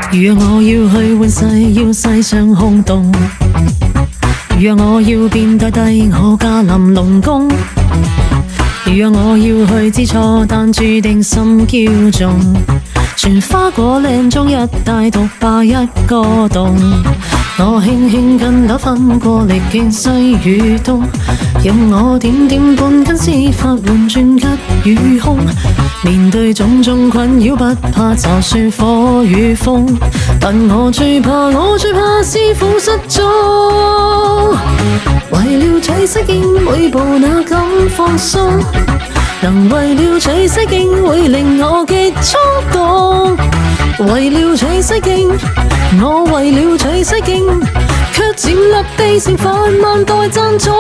如若我要去換世，要世上轟動；如若我要變代替我駕臨龍宮；如若我要去知錯，但注定心驕縱。全花果嶺中一帶獨霸一個洞，我輕輕跟斗分過歷經西與東，任我點點半根絲法換轉吉與凶。面對種種困擾不怕，就算火與風，但我最怕師傅失蹤。為了取西經，每步那敢放鬆，能為了取西經會令我極衝動。為了取西經，我為了取西經，卻漸立地成繁萬代讚頌。